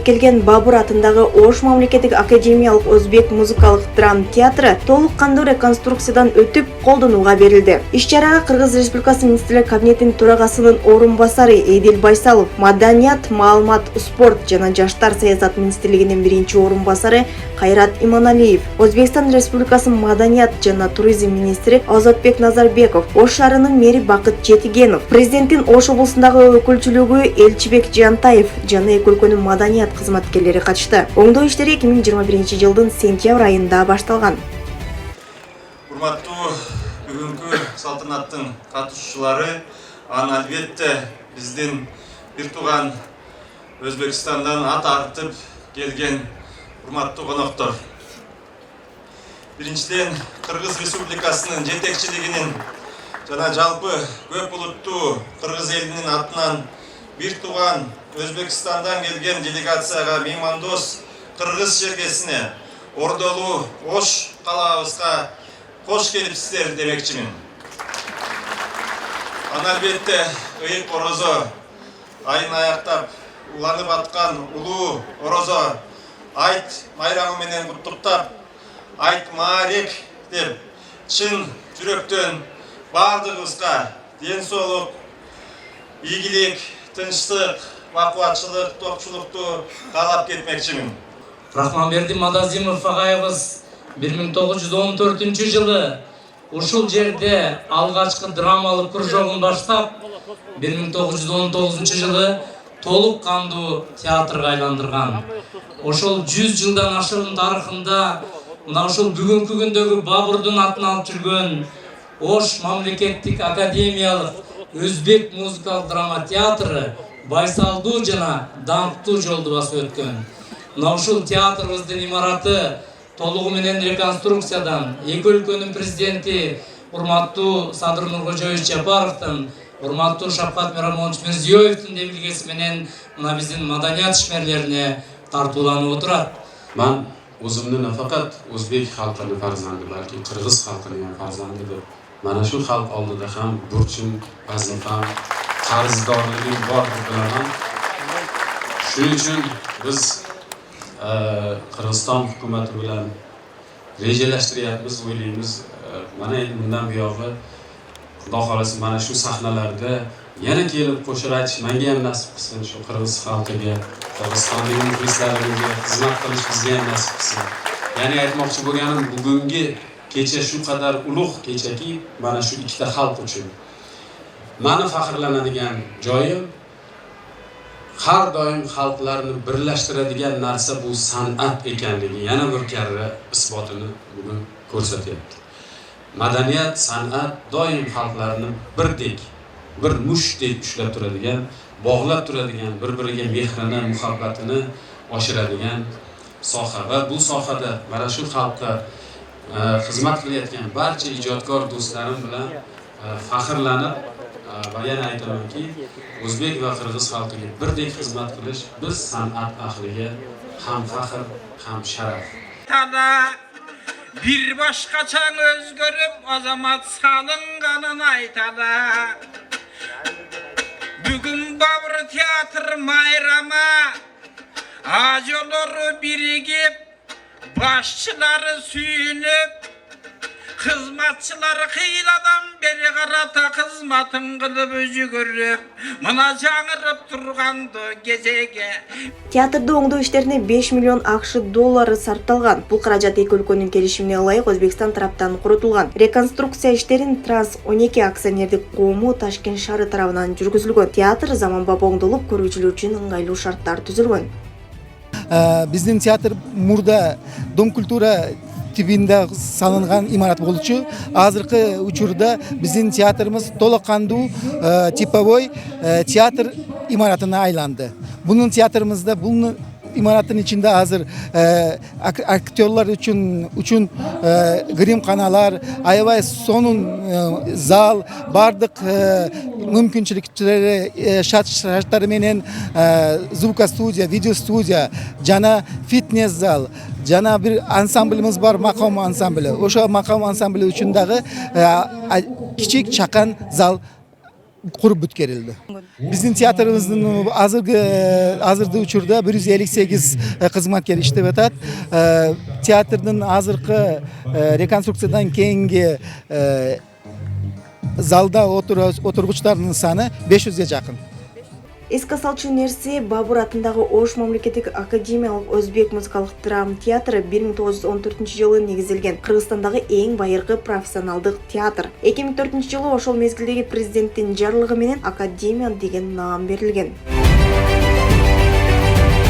келген Бабур атындагы Ош мамлекеттик академиялык өзбек музыкалык драм театры толук кандуу реконструкциядан өтүп колдонууга берилди. Иш-чарага Кыргыз Республикасы Министрлер кабинетинин төрагасынын орун басары Эдил Байсалов, Маданият, маалымат, спорт жана жаштар саясат министрлигинин биринчи орун басары Кайрат Иманалиев, Өзбекстан Республикасынын маданият жана туризм министри Озотбек Назарбеков, Ош шаарынын мэри Бакыт Жетигенов, президенттин Ош облусундагы өкүлчүлүгү Элчибек Жантаев жана эки өлкөнүн маданият кызматкерлери катышты. Оңдоо иштери 2021 жылдын сентябрь айында башталган. Урматтуу бүгүнкү салтанаттын катышуучулары, албетте биздин бир тууган Өзбекстандан ат артып келген урматтуу коноктор. Биринчиден Кыргыз Республикасынын жетекчилигинин жана жалпы көп улуттуу Кыргыз элинин атынан бир тууган Өзбекстандан келген делегацияга меймандос Кыргыз чергесине Ордолуу Ош калабыбызга кош келипсиздер демекчимин. Албетте ыйык орозо айын аяктап уланып аткан улуу орозо айт майрамы менен куттуктап, айт маарек деп чын жүрөктөн бардыгыбызга ден соолук, ийгилик, тынчтык, бакубатчылык, топчулукту каалап кетмекчимин. Рахманберди Мадазимов агайыбыз 1914 жылы ушул жерде алгачкы драмалык кружогун баштап, 1919 жылы толук кандуу театрга айландырган. Ошол 100 жылдан ашыгын тарыхында мына ушул бүгүнкү күндөгү Бабурдун атын алып жүргөн Ош мамлекеттик академиялык өзбек музыкалык драма театры байсалдуу жана даңктуу жолду басып өткөн. Мына ушул театрыбыздын имараты толугу менен реконструкциядан эки өлкөнүн президенти урматтуу Садыр Нуркожоевич Жапаровдун, урматтуу Шавкат Миромонович Мирзиёевдин демилгеси менен мына биздин маданият ишмерлерине тартууланып отурат. Мен өзümni nafaqat o'zbek xalqini farzandi, balki qirg'iz xalqining ham farzandi deb mana shu xalq oldida ham burchim, vazifam, qarzdorligim bor deb bilaman. Shuning uchun biz Qirg'iziston hukumati bilan rejalashtiryapmiz, o'ylaymiz. Mana endi bundan buyog'i Xudo xolasa mana shu sahnalarda yana kelib qo'shiq aytish menga ham nasib qilsin, shu qirg'iz xalqiga, Qirg'izistonning muxlislariga xizmat qilish bizga ham nasib qilsin. Ya'ni aytmoqchi bo'lganim, bugungi kecha shu qadar ulug' kechaki, mana shu ikkita xalq uchun meni faxrlanadigan joyim, har doim xalqlarni birlashtiradigan narsa bu san'at ekanligi yana bir karra isbotini bugun ko'rsatyapti. Madaniyat, san'at doim xalqlarni birdek, bir mushtdek ushlab turadigan, bog'lab turadigan, bir-biriga mehrini, muhabbatini oshiradigan soha va bu sohada mana shu xalqqa xizmat qilayotgan barcha ijodkor do'stlarim bilan faxrlanib va yana aytamanki, o'zbek va qirg'iz xalqiga birdek xizmat qilish biz san'at ahliga ham faxr, ham sharaf. Bir başkaçan özgürüp azamat salınganın aytada. Bugün Bavur Tiyatr mayrama acıları birigip, başçıları suyunup, hizmetçileri kıyıladan beri karata hizmetin kılıp özü görüp, mına жаңырып turgandı gecege. Театрды оңдоо иштерине 5 миллион АКШ доллары сарпталган. Бул каражат эки өлкөнүн келишимине ылайык Өзбекстан тараптан курутулган. Реконструкция иштерин Транс 12 акционердик коому Ташкент шаары тарабынан жүргүзүлгөн. Театр заманбап оңдолуп, көрүүчүлөр үчүн ыңгайлуу шарттар түзүлгөн. Биздин театр мурда Дом культура тибинде салынган имарат болчу. Азыркы учурда биздин театрыбыз толук кандуу типовой театр имаратына айланды. Бунун театрыбызда бул имараттын ичинде азыр актерлар үчүн гримканалар, аябай сонун зал, бардык мүмкүнчүлүктөрү шарттары менен звукостудия, видеостудия жана фитнес зал, жана бир ансамблimiz бар, макам ансамблі. Ошо макам ансамблі үчүн дагы кичик чакан зал куруп бүткерилди. Биздин театрыбыздын азыркы учурда 158 кызматкер иштеп атат. Театрдын азыркы реконструкциядан кийинки залда отургучтардын саны 500ге жакын. Эске салчу нерсе Бабур атындагы Ош мамлекеттик академиялык өзбек музыкалык драма театры 1914-жылы негизилген Кыргызстандагы эң байыркы профессионалдык театр. 2004-жылы ошол мезгилдеги президенттин жарлыгы менен академия деген наам берилген.